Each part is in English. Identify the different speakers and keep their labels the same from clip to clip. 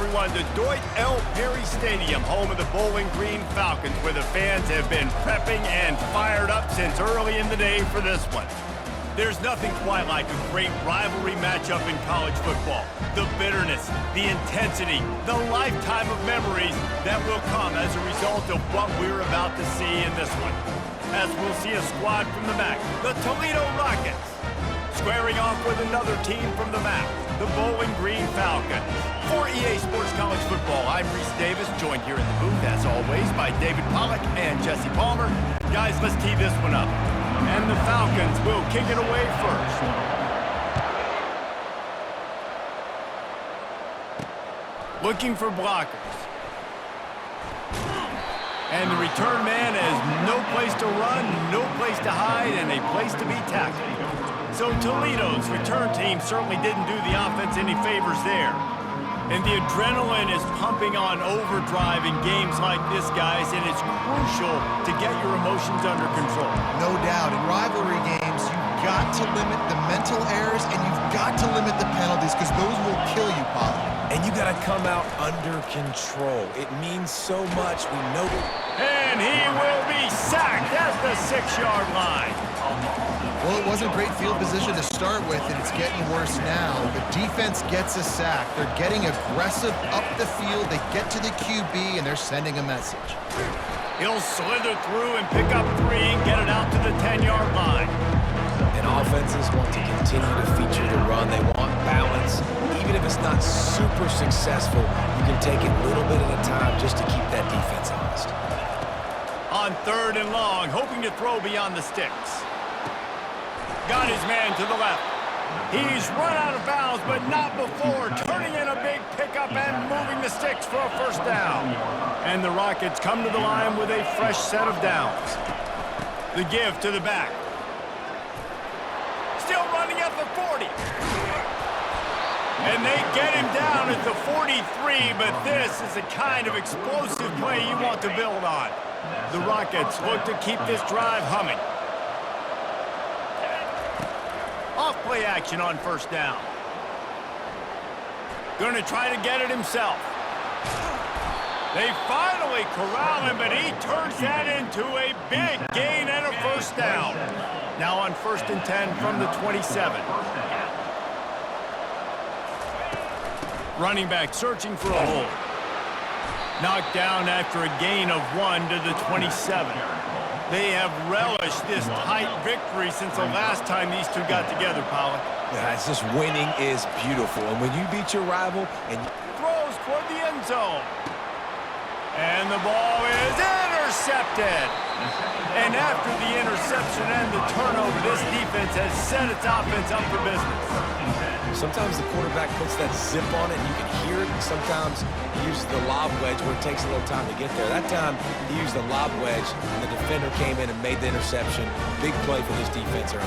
Speaker 1: everyone to Deutsch L. Perry Stadium, home of the Bowling Green Falcons, where the fans have been prepping and fired up since early in the day for this one. There's nothing quite like a great rivalry matchup in college football. The bitterness, the intensity, the lifetime of memories that will come as a result of what we're about to see in this one. As we'll see a squad from the MAC, the Toledo Rockets, squaring off with another team from the MAC, the Bowling Green Falcons. For EA Sports College Football, I'm Reese Davis, joined here in the booth, as always, by David Pollack and Jesse Palmer. Guys, let's tee this one up. And the Falcons will kick it away first. Looking for blockers. And the return man has no place to run, no place to hide, and a place to be tackled. So Toledo's return team certainly didn't do the offense any favors there. And the adrenaline is pumping on overdrive in games like this, guys, and it's crucial to get your emotions under control.
Speaker 2: No doubt. In rivalry games, you've got to limit the mental errors, and you've got to limit the penalties, because those will kill you, Pollard.
Speaker 3: And you got to come out under control. It means so much. We know it.
Speaker 1: And he will be sacked at the 6-yard line.
Speaker 2: Well, it wasn't great field position to start with, and it's getting worse now. The defense gets a sack. They're getting aggressive up the field. They get to the QB, and they're sending a message.
Speaker 1: He'll slither through and pick up 3 and get it out to the 10-yard line.
Speaker 3: And offenses want to continue to feature the run. They want balance. Even if it's not super successful, you can take it a little bit at a time just to keep that defense honest.
Speaker 1: On 3rd and long, hoping to throw beyond the sticks. Got his man to the left. He's run out of bounds, but not before turning in a big pickup and moving the sticks for a first down. And the Rockets come to the line with a fresh set of downs. The give to the back. Still running at the 40. And they get him down at the 43, but this is the kind of explosive play you want to build on. The Rockets look to keep this drive humming. Off-play action on first down. Going to try to get it himself. They finally corral him, but he turns that into a big gain and a first down. Now on 1st and 10 from the 27. Running back searching for a hole. Knocked down after a gain of 1 to the 27. They have relished this tight victory since the last time these two got together, Pollack.
Speaker 3: Yeah, it's just winning is beautiful. And when you beat your rival and
Speaker 1: throws toward the end zone. And the ball is intercepted. And after the interception and the turnover, this defense has set its offense up for business.
Speaker 3: sometimes the quarterback puts that zip on it and you can hear it. And sometimes he uses the lob wedge where it takes a little time to get there. That time he used the lob wedge and the defender came in and made the interception. Big play for this defense early.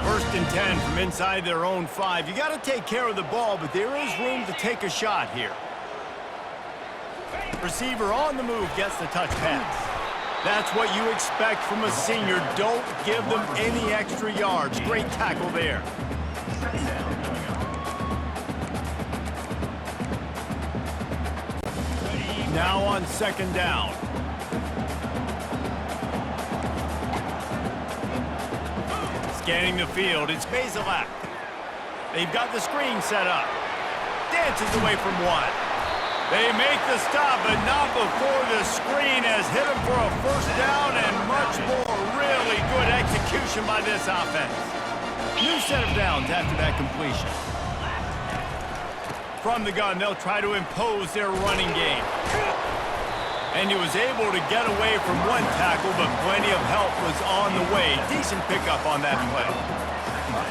Speaker 1: 1st and 10 from inside their own 5. You got to take care of the ball, but there is room to take a shot here. Receiver on the move gets the touch pass. That's what you expect from a senior. Don't give them any extra yards. Great tackle there. Now on 2nd down. Scanning the field, it's Bazelak. They've got the screen set up. Dances away from one. They make the stop, but not before the screen has hit him for a first down and much more. Really good execution by this offense. New set of downs after that completion. From the gun, they'll try to impose their running game. And he was able to get away from one tackle, but plenty of help was on the way. Decent pickup on that play.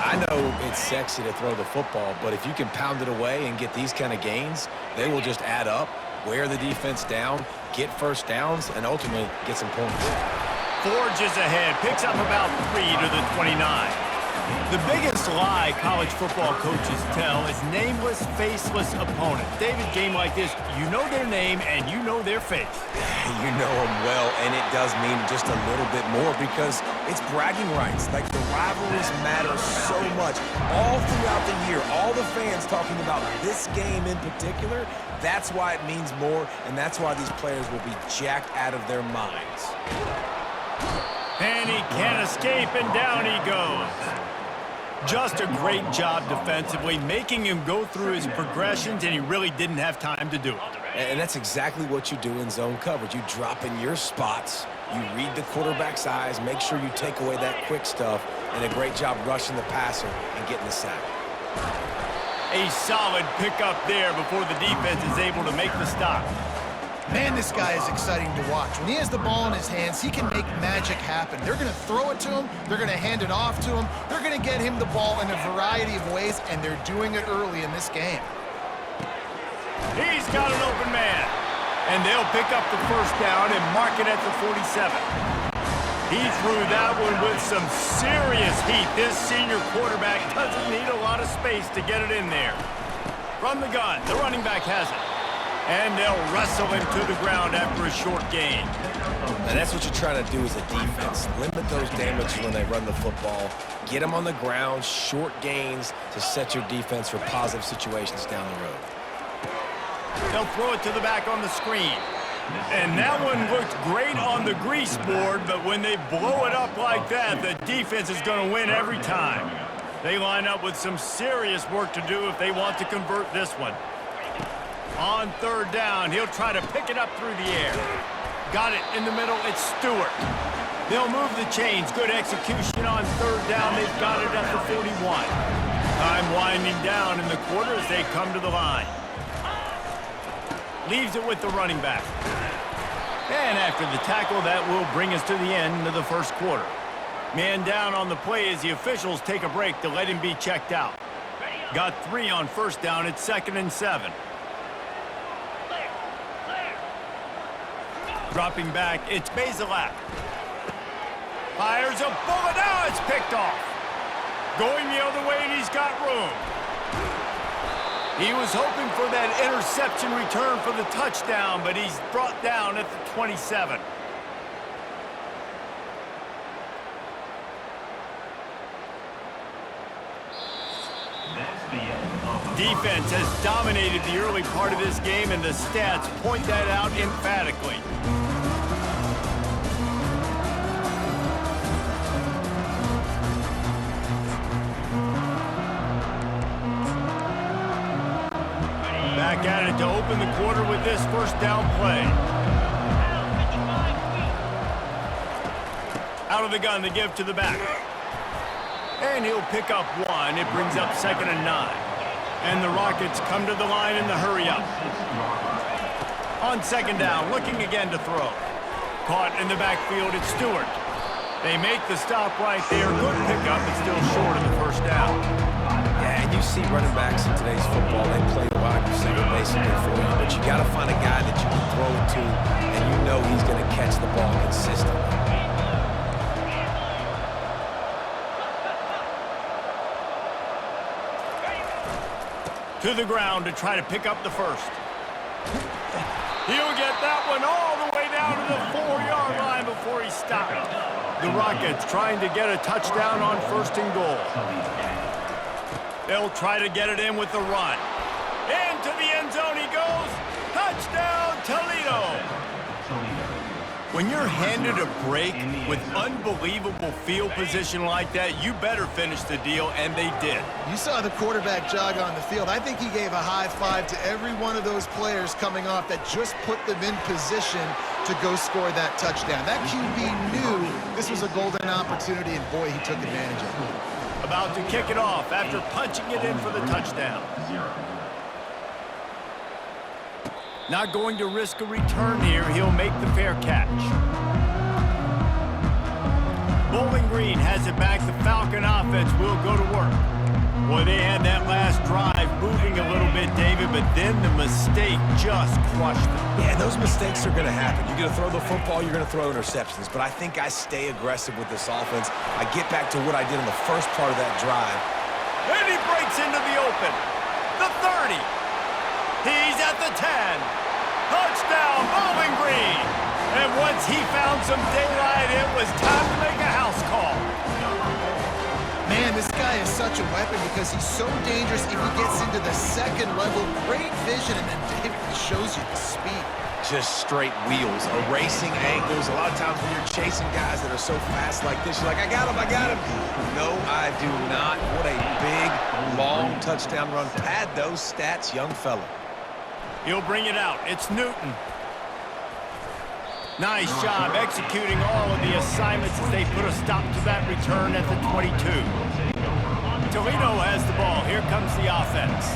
Speaker 3: I know it's sexy to throw the football, but if you can pound it away and get these kind of gains, they will just add up, wear the defense down, get first downs, and ultimately get some points.
Speaker 1: Forges ahead, picks up about 3 to the 29. The biggest lie college football coaches tell is nameless, faceless opponent. David, game like this, you know their name and you know their face.
Speaker 3: You know them well, and it does mean just a little bit more because it's bragging rights. Like, the rivalries matter so much. All throughout the year, all the fans talking about this game in particular, that's why it means more, and that's why these players will be jacked out of their minds.
Speaker 1: And he can't escape, and down he goes. Just a great job defensively, making him go through his progressions, and he really didn't have time to do it.
Speaker 3: And that's exactly what you do in zone coverage. You drop in your spots, you read the quarterback's eyes, make sure you take away that quick stuff, and a great job rushing the passer and getting the sack.
Speaker 1: A solid pickup there before the defense is able to make the stop.
Speaker 2: Man, this guy is exciting to watch. When he has the ball in his hands, he can make magic happen. They're going to throw it to him. They're going to hand it off to him. They're going to get him the ball in a variety of ways, and they're doing it early in this game.
Speaker 1: He's got an open man. And they'll pick up the first down and mark it at the 47. He threw that one with some serious heat. This senior quarterback doesn't need a lot of space to get it in there. From the gun, the running back has it. And they'll wrestle him to the ground after a short gain.
Speaker 3: And that's what you're trying to do as a defense. Limit those damages when they run the football. Get them on the ground, short gains to set your defense for positive situations down the road.
Speaker 1: They'll throw it to the back on the screen. And that one looked great on the grease board, but when they blow it up like that, the defense is going to win every time. They line up with some serious work to do if they want to convert this one. On third down, he'll try to pick it up through the air. Got it in the middle, it's Stewart. They'll move the chains. Good execution on third down. They've got it at the 41. Time winding down in the quarter as they come to the line. Leaves it with the running back. And after the tackle, that will bring us to the end of the first quarter. Man down on the play as the officials take a break to let him be checked out. Got 3 on first down. It's 2nd and 7. Dropping back, it's Bazelak. Fires a bullet. Now it's picked off. Going the other way, and he's got room. He was hoping for that interception return for the touchdown, but he's brought down at the 27. Defense has dominated the early part of this game, and the stats point that out emphatically. Back at it to open the quarter with this first down play. Out of the gun, the give to the back. And he'll pick up 1. It brings up 2nd and 9. And the Rockets come to the line in the hurry up. On 2nd down, looking again to throw. Caught in the backfield, it's Stewart. They make the stop right there. Good pickup, but still short of the first down.
Speaker 3: Yeah, and you see running backs in today's football, they play the wide receiver basically for you, but you got to find a guy that you can throw it to, and you know he's going to catch the ball consistently.
Speaker 1: To the ground to try to pick up the first. He'll get that one all the way down to the 4-yard line before he stopped. The Rockets trying to get a touchdown on 1st and goal. They'll try to get it in with the run. Into the end zone he goes. Touchdown, Toledo. When you're handed a break with unbelievable field position like that, you better finish the deal, and they did.
Speaker 2: You saw the quarterback jog on the field. I think he gave a high five to every one of those players coming off that just put them in position to go score that touchdown. That QB knew this was a golden opportunity, and boy, he took advantage of it.
Speaker 1: About to kick it off after punching it in for the touchdown. Not going to risk a return here. He'll make the fair catch. Bowling Green has it back. The Falcon offense will go to work. Boy, they had that last drive moving a little bit, David, but then the mistake just crushed them.
Speaker 3: Yeah, those mistakes are going to happen. You're going to throw the football, you're going to throw interceptions. But I think I stay aggressive with this offense. I get back to what I did in the first part of that drive.
Speaker 1: And he breaks into the open. The 30. He's at the 10. Touchdown, Bowling Green. And once he found some daylight, it was time to make a house call.
Speaker 2: Man, this guy is such a weapon because he's so dangerous if he gets into the second level. Great vision, and then David shows you the speed.
Speaker 3: Just straight wheels, erasing angles. A lot of times when you're chasing guys that are so fast like this, you're like, I got him, I got him. No, I do not. What a big, long touchdown run. Pad those stats, young fella.
Speaker 1: He'll bring it out. It's Newton. Nice job executing all of the assignments as they put a stop to that return at the 22. Toledo has the ball. Here comes the offense.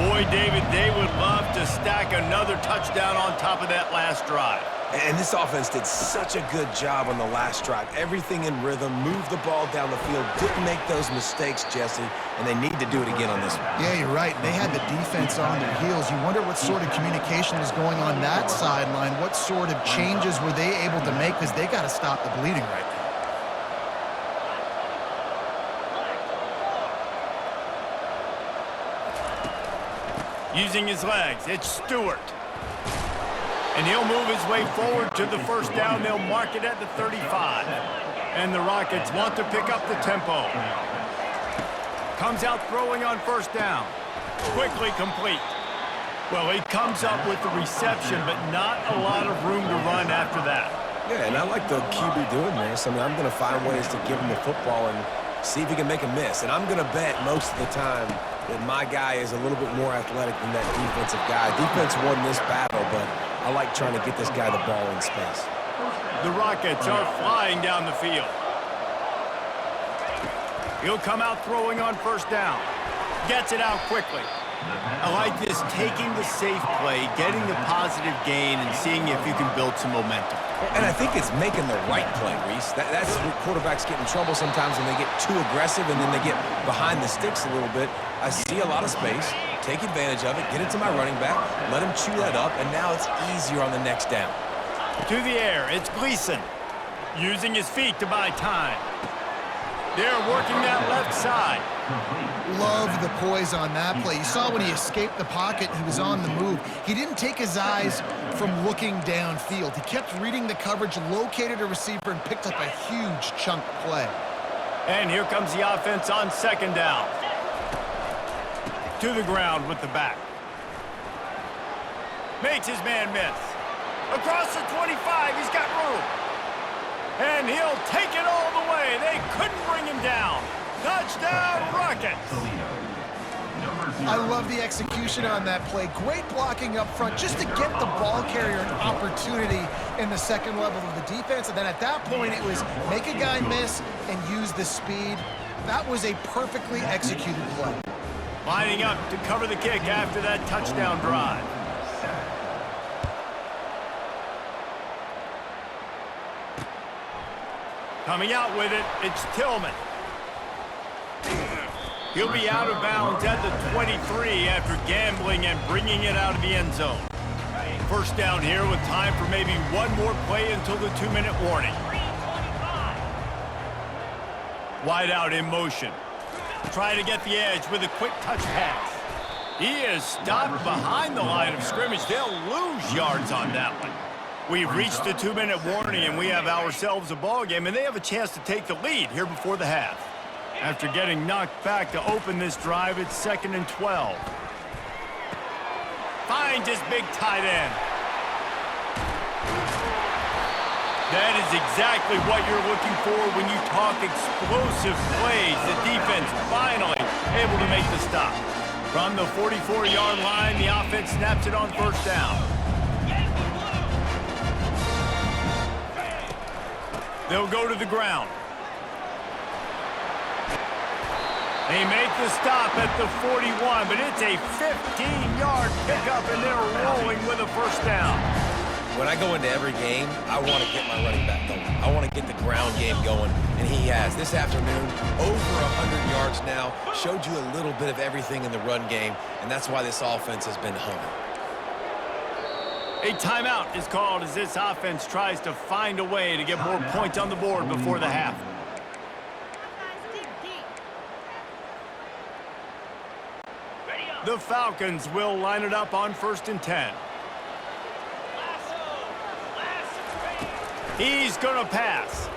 Speaker 1: Boy, David, they would love to stack another touchdown on top of that last drive.
Speaker 3: And this offense did such a good job on the last drive. Everything in rhythm, moved the ball down the field, didn't make those mistakes, Jesse, and they need to do it again on this one.
Speaker 2: Yeah, you're right. They had the defense on their heels. You wonder what sort of communication was going on that sideline. What sort of changes were they able to make because they got to stop the bleeding right now.
Speaker 1: Using his legs, it's Stewart. And he'll move his way forward to the first down. They'll mark it at the 35. And the Rockets want to pick up the tempo. Comes out throwing on first down. Quickly complete. Well, he comes up with the reception, but not a lot of room to run after that.
Speaker 3: Yeah, and I like the QB doing this. I mean, I'm going to find ways to give him the football and see if he can make a miss. And I'm going to bet most of the time that my guy is a little bit more athletic than that defensive guy. Defense won this battle, but I like trying to get this guy the ball in space.
Speaker 1: The Rockets are flying down the field. He'll come out throwing on first down. Gets it out quickly. I like this, taking the safe play, getting the positive gain, and seeing if you can build some momentum.
Speaker 3: And I think it's making the right play, Reese. That's where quarterbacks get in trouble sometimes when they get too aggressive and then they get behind the sticks a little bit. I see a lot of space, take advantage of it, get it to my running back, let him chew that up, and now it's easier on the next down.
Speaker 1: To the air, it's Gleason, using his feet to buy time. They're working that left side.
Speaker 2: Love the poise on that play. You saw when he escaped the pocket, he was on the move. He didn't take his eyes from looking downfield. He kept reading the coverage, located a receiver, and picked up a huge chunk play.
Speaker 1: And here comes the offense on second down. To the ground with the back. Makes his man miss. Across the 25, he's got room. And he'll take it all the way. They couldn't bring him down. Touchdown, Rockets.
Speaker 2: I love the execution on that play. Great blocking up front just to get the ball carrier an opportunity in the second level of the defense. And then at that point, it was make a guy miss and use the speed. That was a perfectly executed play.
Speaker 1: Lining up to cover the kick after that touchdown drive. Coming out with it, it's Tillman. He'll be out of bounds at the 23 after gambling and bringing it out of the end zone. First down here with time for maybe one more play until the 2-minute warning. Wide out in motion. Try to get the edge with a quick touch pass. He is stopped behind the line of scrimmage. They'll lose yards on that one. We've reached the 2-minute warning, and we have ourselves a ball game, and they have a chance to take the lead here before the half. After getting knocked back to open this drive, it's 2nd and 12. Finds his big tight end. That is exactly what you're looking for when you talk explosive plays. The defense finally able to make the stop. From the 44-yard line, the offense snaps it on first down. They'll go to the ground. They make the stop at the 41, but it's a 15-yard pickup, and they're rolling with a first down.
Speaker 3: When I go into every game, I want to get my running back going. I want to get the ground game going, and he has. This afternoon, over 100 yards now, showed you a little bit of everything in the run game, and that's why this offense has been humming.
Speaker 1: A timeout is called as this offense tries to find a way to get more points on the board before the half. The Falcons will line it up on 1st and 10. He's going to pass.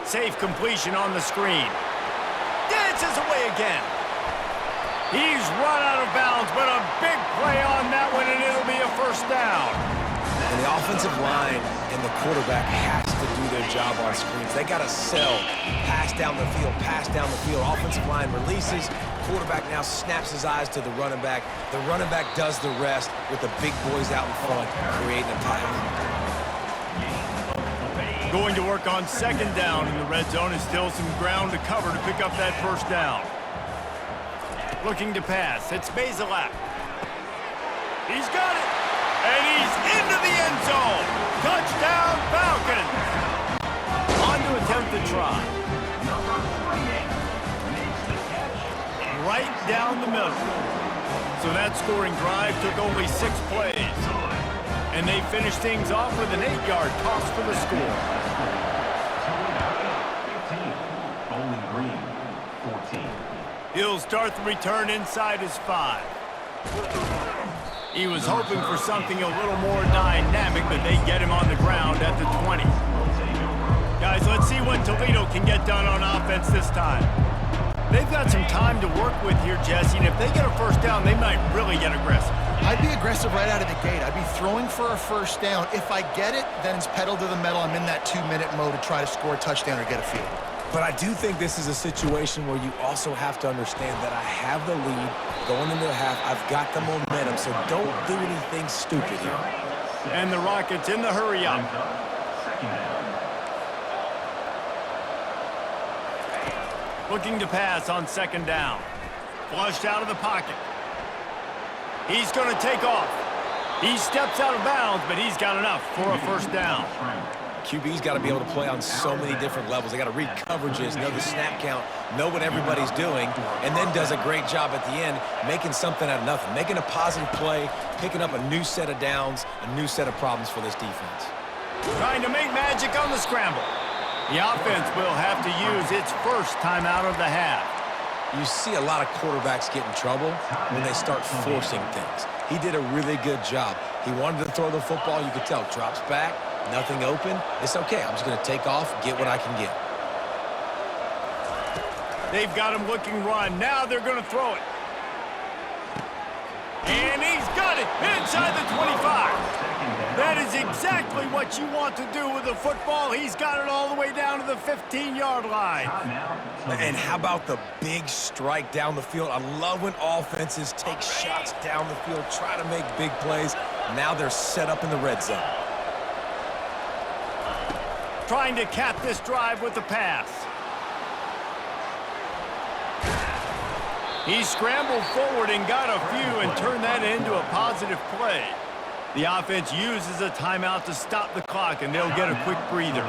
Speaker 1: Safe completion on the screen. Dances away again. He's run out of bounds, but a big play on that one, and it'll be a first down.
Speaker 3: And the offensive line and the quarterback has to do their job on screens. They got to sell. Pass down the field, pass down the field. Offensive line releases. Quarterback now snaps his eyes to the running back. The running back does the rest with the big boys out in front, creating a pass.
Speaker 1: Going to work on 2nd down in the red zone is still some ground to cover to pick up that first down. Looking to pass. It's Bazelak. He's got it. And he's into the end zone. Touchdown, Falcons. On to attempt the try. Right down the middle. So that scoring drive took only 6 plays. And they finished things off with an 8-yard toss for the score.
Speaker 4: Bowling Green, 14.
Speaker 1: He'll start the return inside his 5. He was hoping for something a little more dynamic, but they get him on the ground at the 20. Guys, let's see what Toledo can get done on offense this time. They've got some time to work with here, Jesse, and if they get a first down, they might really get aggressive.
Speaker 2: I'd be aggressive right out of the gate. I'd be throwing for a first down. If I get it, then it's pedal to the metal. I'm in that 2-minute mode to try to score a touchdown or get a field.
Speaker 3: But I do think this is a situation where you also have to understand that I have the lead going into the half. I've got the momentum, so don't do anything stupid here.
Speaker 1: And the Rockets in the hurry up. Looking to pass on 2nd down. Flushed out of the pocket. He's going to take off. He steps out of bounds, but he's got enough for a first down.
Speaker 3: QB's got to be able to play on so many different levels. They got to read coverages, know the snap count, know what everybody's doing, and then does a great job at the end making something out of nothing, making a positive play, picking up a new set of downs, a new set of problems for this defense.
Speaker 1: Trying to make magic on the scramble. The offense will have to use its first timeout of the half.
Speaker 3: You see a lot of quarterbacks get in trouble when they start forcing things. He did a really good job. He wanted to throw the football. You could tell. Drops back, nothing open. It's okay. I'm just going to take off, get what I can get.
Speaker 1: They've got him looking run. Now they're going to throw it. And he's got it inside the 25. That is exactly what you want to do with the football. He's got it all the way down to the 15-yard line.
Speaker 3: And how about the big strike down the field? I love when offenses take shots down the field, try to make big plays. Now they're set up in the red zone.
Speaker 1: Trying to cap this drive with the pass. He scrambled forward and got a few and turned that into a positive play. The offense uses a timeout to stop the clock, and they'll get a quick breather.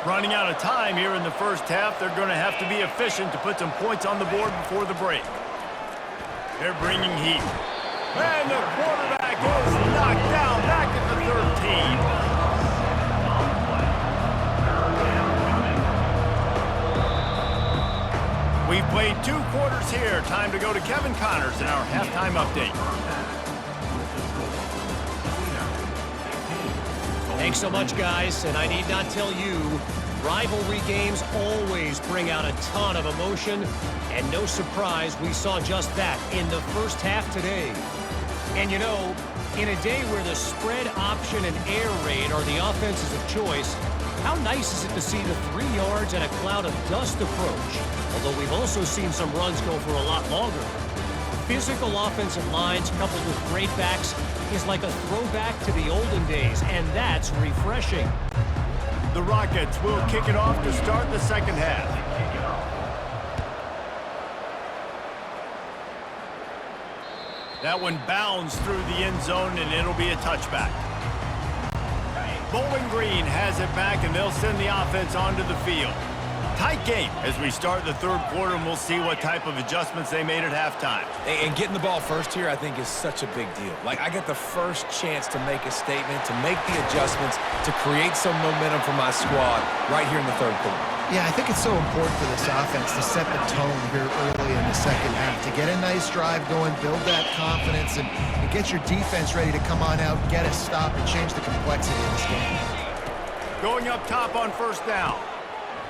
Speaker 1: Running out of time here in the first half, they're going to have to be efficient to put some points on the board before the break. They're bringing heat. And the quarterback is knocked down back at the 13. We've played 2 quarters here. Time to go to Kevin Connors in our halftime update.
Speaker 5: Thanks so much, guys, and I need not tell you, rivalry games always bring out a ton of emotion, and no surprise, we saw just that in the first half today. And you know, in a day where the spread option and air raid are the offenses of choice, how nice is it to see the 3 yards and a cloud of dust approach? Although we've also seen some runs go for a lot longer. Physical offensive lines coupled with great backs is like a throwback to the olden days, and that's refreshing.
Speaker 1: The Rockets will kick it off to start the second half. That one bounds through the end zone, and it'll be a touchback. Bowling Green has it back, and they'll send the offense onto the field. Tight game as we start the third quarter, and we'll see what type of adjustments they made at halftime.
Speaker 3: And getting the ball first here, I think, is such a big deal. Like, I get the first chance to make a statement, to make the adjustments, to create some momentum for my squad right here in the third quarter.
Speaker 2: Yeah, I think it's so important for this offense to set the tone here early in the second half, to get a nice drive going, build that confidence, and get your defense ready to come on out, get a stop, and change the complexity of this game.
Speaker 1: Going up top on first down.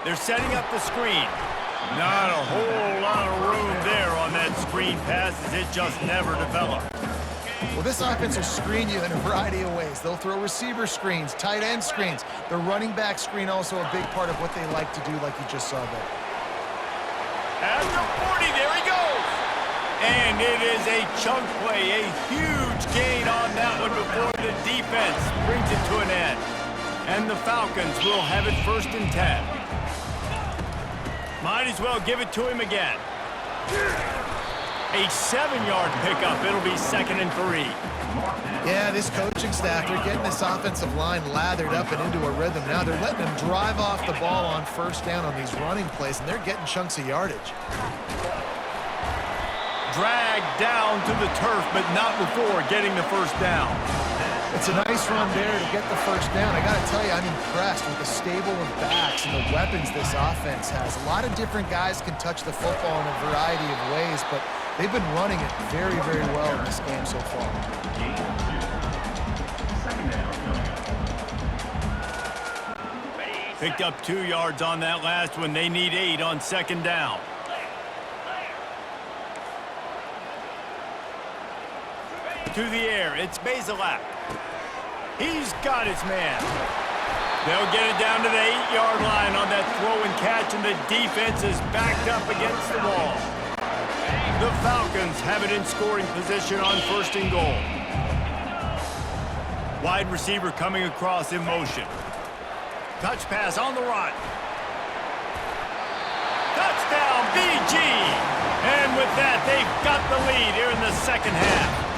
Speaker 1: They're setting up the screen. Not a whole lot of room there on that screen pass, as it just never developed.
Speaker 2: Well, this offense will screen you in a variety of ways. They'll throw receiver screens, tight end screens. The running back screen also a big part of what they like to do, like you just saw there.
Speaker 1: At the 40, there he goes. And it is a chunk play, a huge gain on that one before the defense brings it to an end. And the Falcons will have it 1st and 10. Might as well give it to him again. A 7-yard pickup. It'll be 2nd and 3.
Speaker 2: Yeah, this coaching staff, they're getting this offensive line lathered up and into a rhythm. Now they're letting them drive off the ball on first down on these running plays, and they're getting chunks of yardage.
Speaker 1: Dragged down to the turf, but not before getting the first down.
Speaker 2: It's a nice run there to get the first down. I got to tell you, I'm impressed with the stable of backs and the weapons this offense has. A lot of different guys can touch the football in a variety of ways, but they've been running it very, very well in this game so far.
Speaker 1: Picked up 2 yards on that last one. They need 8 on 2nd down. To the air, it's Bazelak. He's got his man. They'll get it down to the 8-yard line on that throw and catch, and the defense is backed up against the wall. The Falcons have it in scoring position on 1st and goal. Wide receiver coming across in motion. Touch pass on the run. Touchdown, BG! And with that, they've got the lead here in the second half.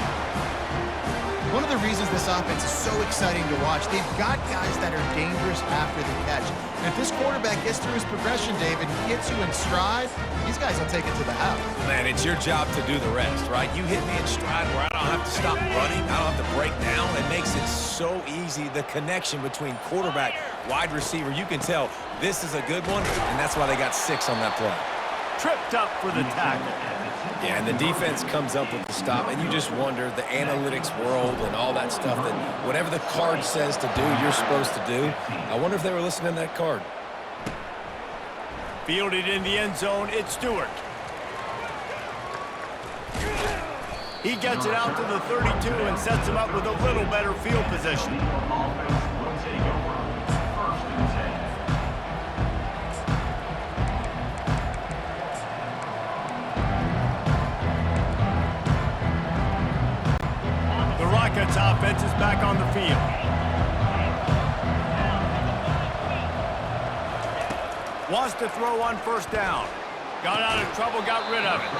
Speaker 2: One of the reasons this offense is so exciting to watch, they've got guys that are dangerous after the catch. And if this quarterback gets through his progression, David, he hits you in stride, these guys will take it to the house.
Speaker 3: Man, it's your job to do the rest, right? You hit me in stride where I don't have to stop running. I don't have to break down. It makes it so easy. The connection between quarterback, wide receiver, you can tell this is a good one, and that's why they got 6 on that play.
Speaker 1: Tripped up for the tackle.
Speaker 3: Yeah, and the defense comes up with the stop, and you just wonder, the analytics world and all that stuff, that whatever the card says to do, you're supposed to do. I wonder if they were listening to that card.
Speaker 1: Fielded in the end zone, it's Stewart. He gets it out to the 32 and sets him up with a little better field position. Rockets offense is back on the field. Wants to throw on 1st down. Got out of trouble, got rid of it.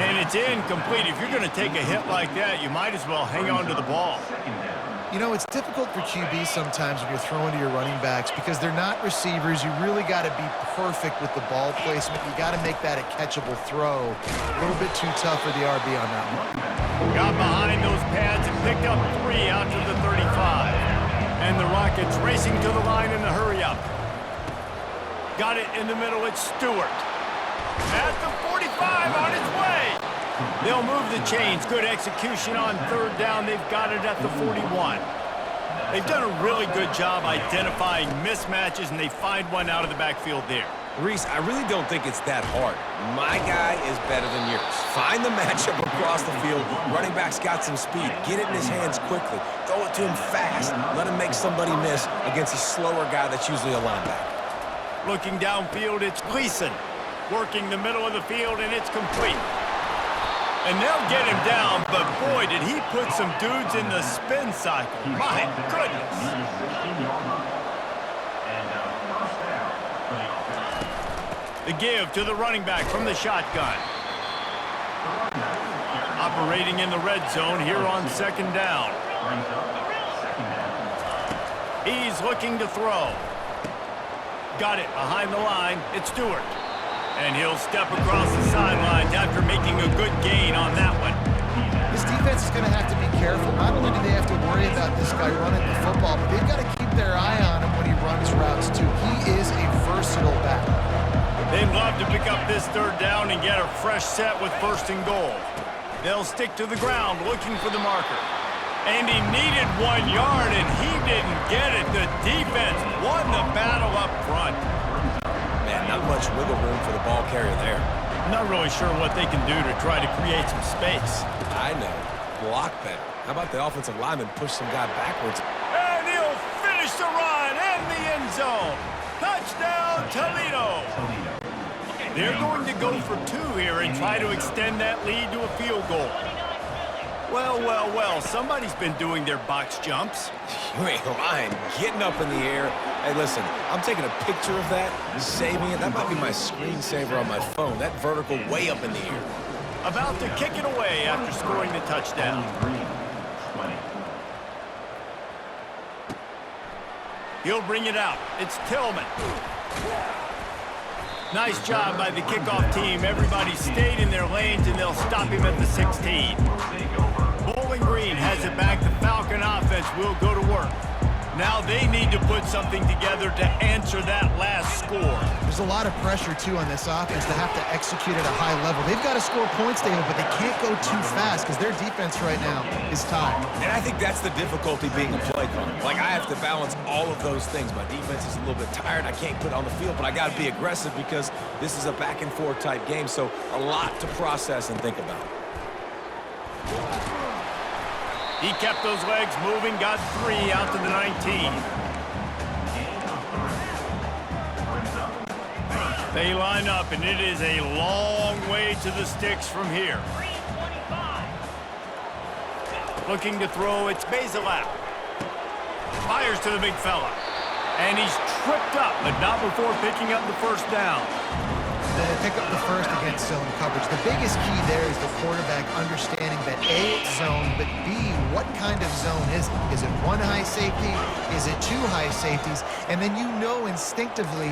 Speaker 1: And it's incomplete. If you're going to take a hit like that, you might as well hang on to the ball.
Speaker 2: You know, it's difficult for QB sometimes when you're throwing to your running backs because they're not receivers. You really got to be perfect with the ball placement. You got to make that a catchable throw. A little bit too tough for the RB on that one.
Speaker 1: Got behind those pads and picked up 3 out to the 35. And the Rockets racing to the line in the hurry-up. Got it in the middle, it's Stewart. At the 45, on its way. They'll move the chains. Good execution on 3rd down. They've got it at the 41. They've done a really good job identifying mismatches, and they find one out of the backfield there.
Speaker 3: Reese, I really don't think it's that hard. My guy is better than yours. Find the matchup across the field. Running back's got some speed. Get it in his hands quickly. Throw it to him fast. Let him make somebody miss against a slower guy that's usually a linebacker.
Speaker 1: Looking downfield, it's Gleason. Working the middle of the field, and it's complete. And they'll get him down, but boy, did he put some dudes in the spin cycle. My goodness. The give to the running back from the shotgun. Operating in the red zone here on 2nd down. He's looking to throw. Got it behind the line. It's Stewart. And he'll step across the sidelines after making a good gain on that one.
Speaker 2: This defense is going to have to be careful. Not only do they have to worry about this guy running the football, but they've got to keep their eye on him when he runs routes too. He is a versatile back.
Speaker 1: They'd love to pick up this third down and get a fresh set with 1st and goal. They'll stick to the ground looking for the marker. And he needed 1 yard, and he didn't get it. The defense won the battle up front.
Speaker 3: Man, not much wiggle room for the ball carrier there.
Speaker 1: I'm not really sure what they can do to try to create some space.
Speaker 3: I know. Block better. How about the offensive lineman push some guy backwards?
Speaker 1: And he'll finish the run in the end zone. Touchdown, Toledo. They're going to go for 2 here and try to extend that lead to a field goal. Well, well, well, somebody's been doing their box jumps.
Speaker 3: You ain't lying. Getting up in the air. Hey, listen, I'm taking a picture of that, saving it. That might be my screensaver on my phone. That vertical way up in the air.
Speaker 1: About to kick it away after scoring the touchdown.
Speaker 4: Bowling Green, 20.
Speaker 1: He'll bring it out. It's Tillman. Nice job by the kickoff team. Everybody stayed in their lanes, and they'll stop him at the 16. Bowling Green has it back. The Falcon offense will go to work. Now they need to put something together to answer that last score.
Speaker 2: There's a lot of pressure, too, on this offense to have to execute at a high level. They've got to score points, David, but they can't go too fast because their defense right now is tired.
Speaker 3: And I think that's the difficulty being a play caller. Like, I have to balance all of those things. My defense is a little bit tired. I can't put it on the field, but I got to be aggressive because this is a back-and-forth type game, so a lot to process and think about.
Speaker 1: He kept those legs moving, got 3 out to the 19. They line up, and it is a long way to the sticks from here. Looking to throw, it's Bazelak. Fires to the big fella. And he's tripped up, but not before picking up the first down.
Speaker 2: They pick up the first against zone coverage. The biggest key there is the quarterback understanding that A, it's zone, but B, what kind of zone is it? Is it 1 high safety? Is it 2 high safeties? And then you know instinctively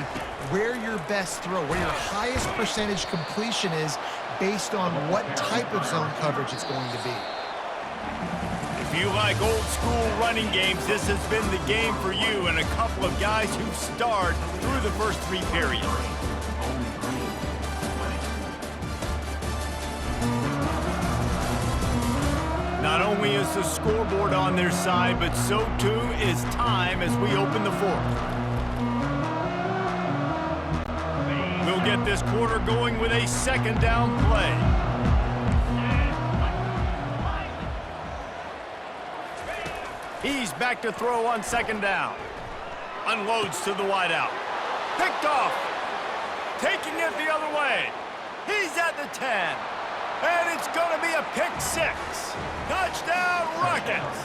Speaker 2: where your best throw, where your highest percentage completion is based on what type of zone coverage it's going to be.
Speaker 1: If you like old school running games, this has been the game for you and a couple of guys who've starred through the first 3 periods. Not only is the scoreboard on their side, but so too is time as we open the 4th. We'll get this quarter going with a 2nd down play. He's back to throw on 2nd down. Unloads to the wideout. Picked off. Taking it the other way. He's at the 10. And it's going to be a pick 6. Touchdown, Rockets.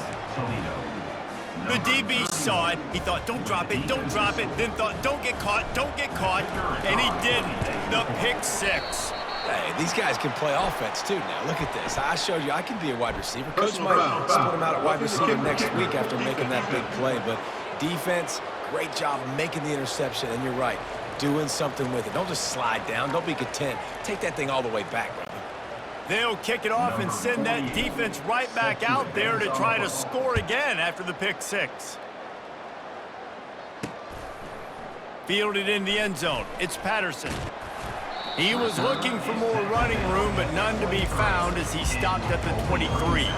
Speaker 1: The DB saw it. He thought, don't drop it, don't drop it. Then thought, don't get caught. And he didn't. The pick 6.
Speaker 3: Hey, these guys can play offense, too, now. Look at this. I showed you I can be a wide receiver. Coach might split him out at wide receiver next week after making that big play. But defense, great job making the interception. And you're right, doing something with it. Don't just slide down. Don't be content. Take that thing all the way back, brother.
Speaker 1: They'll kick it off and send that defense right back out there to try to score again after the pick 6. Fielded in the end zone. It's Patterson. He was looking for more running room, but none to be found as he stopped at the 23.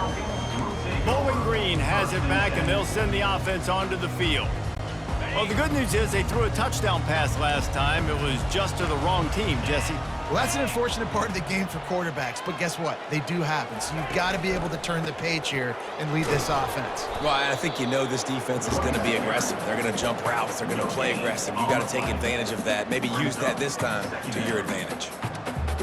Speaker 1: Bowling Green has it back, and they'll send the offense onto the field. Well, the good news is they threw a touchdown pass last time. It was just to the wrong team, Jesse.
Speaker 2: Well, that's an unfortunate part of the game for quarterbacks, but guess what? They do happen, so you've got to be able to turn the page here and lead this offense.
Speaker 3: Well, I think you know this defense is going to be aggressive. They're going to jump routes. They're going to play aggressive. You've got to take advantage of that. Maybe use that this time to your advantage.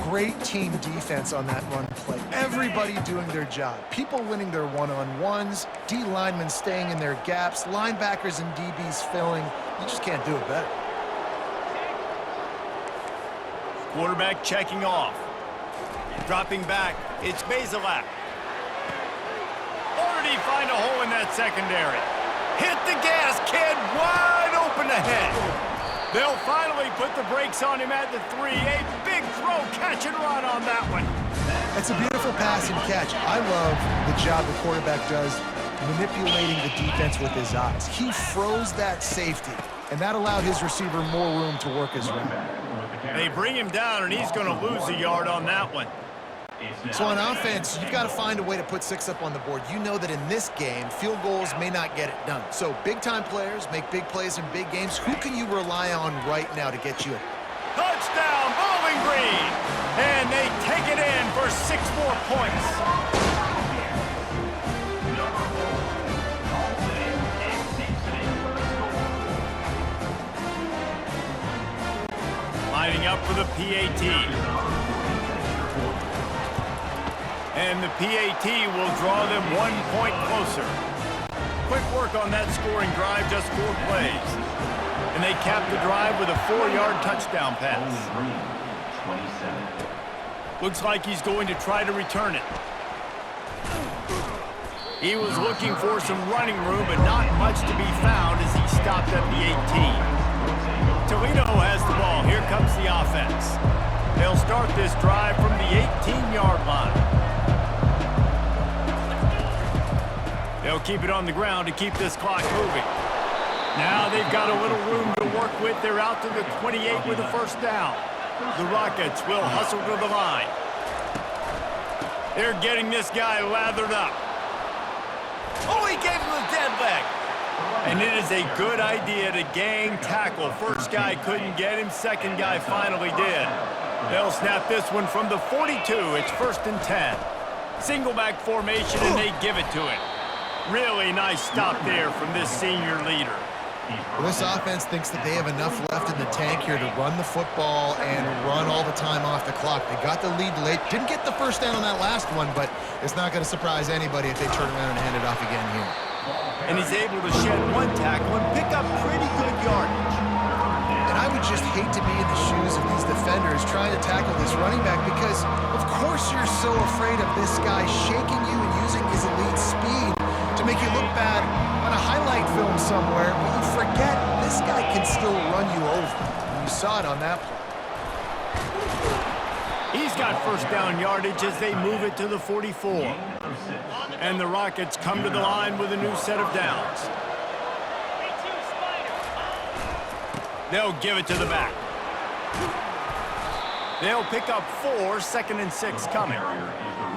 Speaker 2: Great team defense on that run play. Everybody doing their job. People winning their one-on-ones, D linemen staying in their gaps, linebackers and DBs filling. You just can't do it better.
Speaker 1: Quarterback checking off. Dropping back, it's Bazelak. Or did he find a hole in that secondary? Hit the gas, kid. Wide open ahead. They'll finally put the brakes on him at the 3. A big throw, catch and run on that one.
Speaker 2: That's a beautiful pass and catch. I love the job the quarterback does manipulating the defense with his eyes. He froze that safety, and that allowed his receiver more room to work his route.
Speaker 1: They bring him down, and he's going to lose a yard on that one.
Speaker 2: So on offense, you've got to find a way to put 6 up on the board. You know that in this game, field goals may not get it done. So big-time players make big plays in big games. Who can you rely on right now to get you it?
Speaker 1: Touchdown, Bowling Green! And they take it in for 6 more points. Lining up for the PAT. And the PAT will draw them 1 point closer. Quick work on that scoring drive, just 4 plays. And they cap the drive with a 4-yard touchdown pass. Looks like he's going to try to return it. He was looking for some running room, but not much to be found as he stopped at the 18. Toledo has the ball. Here comes the offense. They'll start this drive from the 18-yard line. They'll keep it on the ground to keep this clock moving. Now they've got a little room to work with. They're out to the 28 with a first down. The Rockets will hustle to the line. They're getting this guy lathered up. Oh, he gave him a dead leg. And it is a good idea to gang tackle. First guy couldn't get him. Second guy finally did. They'll snap this one from the 42. It's 1st and 10. Single back formation, and they give it to him. Really nice stop there from this senior leader.
Speaker 2: Well, this offense thinks that they have enough left in the tank here to run the football and run all the time off the clock. They got the lead late. Didn't get the first down on that last one, but it's not going to surprise anybody if they turn around and hand it off again here.
Speaker 1: And he's able to shed 1 tackle and pick up pretty good yardage.
Speaker 2: And I would just hate to be in the shoes of these defenders trying to tackle this running back because, of course, you're so afraid of this guy shaking you and using his elite speed to make you look bad on a highlight film somewhere, but you forget this guy can still run you over. And you saw it on that play.
Speaker 1: He's got first down yardage as they move it to the 44. And the Rockets come to the line with a new set of downs. They'll give it to the back. They'll pick up 4, 2nd and 6 coming.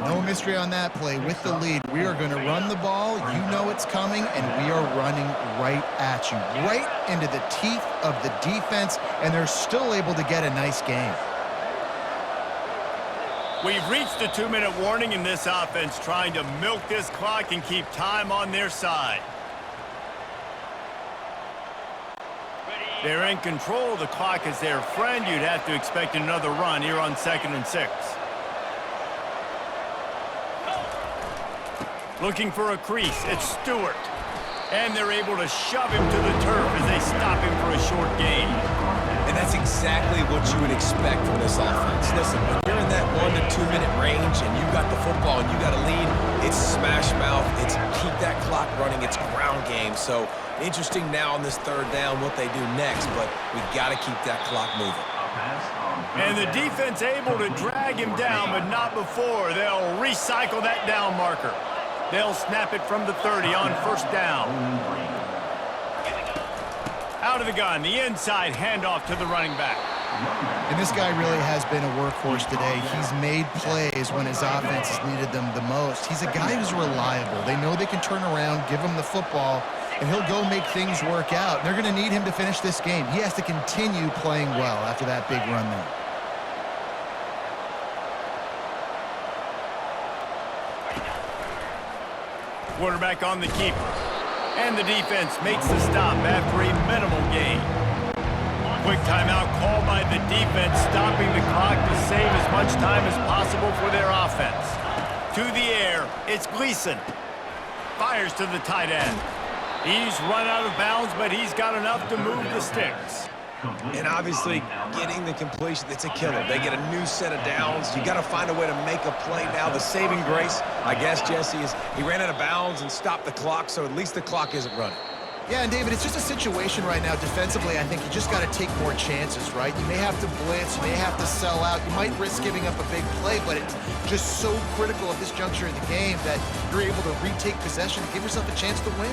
Speaker 2: No mystery on that play. With the lead, we are going to run the ball. You know it's coming, and we are running right at you, right into the teeth of the defense, and they're still able to get a nice game.
Speaker 1: We've reached the 2-minute warning in this offense, trying to milk this clock and keep time on their side. They're in control. The clock is their friend. You'd have to expect another run here on 2nd and 6. Looking for a crease. It's Stewart. And they're able to shove him to the turf as they stop him for a short gain.
Speaker 3: And that's exactly what you would expect from this offense. Listen, when you're in that 1 to 2 minute range and you got the football and you got a lead, it's smash mouth, it's keep that clock running, it's ground game. So interesting now on this 3rd down what they do next, but we got to keep that clock moving.
Speaker 1: And the defense able to drag him down, but not before. They'll recycle that down marker. They'll snap it from the 30 on 1st down. Out of the gun, the inside handoff to the running back.
Speaker 2: And this guy really has been a workhorse today. He's made plays when his offense has needed them the most. He's a guy who's reliable. They know they can turn around, give him the football, and he'll go make things work out. And they're going to need him to finish this game. He has to continue playing well after that big run there.
Speaker 1: Quarterback on the keeper. And the defense makes the stop after a minimal gain. Quick timeout called by the defense, stopping the clock to save as much time as possible for their offense. To the air, it's Gleason. Fires to the tight end. He's run out of bounds, but he's got enough to move the sticks.
Speaker 3: And obviously, getting the completion, it's a killer. They get a new set of downs. You got to find a way to make a play now. The saving grace, I guess, Jesse, is he ran out of bounds and stopped the clock, so at least the clock isn't running.
Speaker 2: Yeah, and David, it's just a situation right now defensively. I think you just got to take more chances, right? You may have to blitz, you may have to sell out, you might risk giving up a big play, but it's just so critical at this juncture in the game that you're able to retake possession and give yourself a chance to win.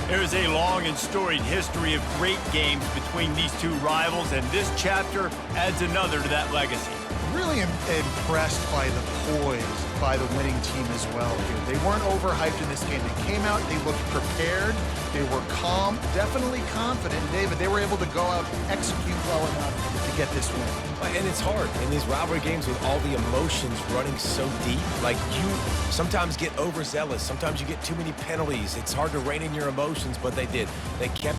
Speaker 1: There's a long and storied history of great games between these two rivals, and this chapter adds another to that legacy.
Speaker 2: Really impressed by the poise by the winning team as well here. They weren't overhyped in this game. They came out, they looked prepared, they were calm, definitely confident. David, they were able to go out and execute well enough to get this win.
Speaker 3: And it's hard in these rivalry games with all the emotions running so deep. Like, you sometimes get overzealous. Sometimes you get too many penalties. It's hard to rein in your emotions, but they did. They kept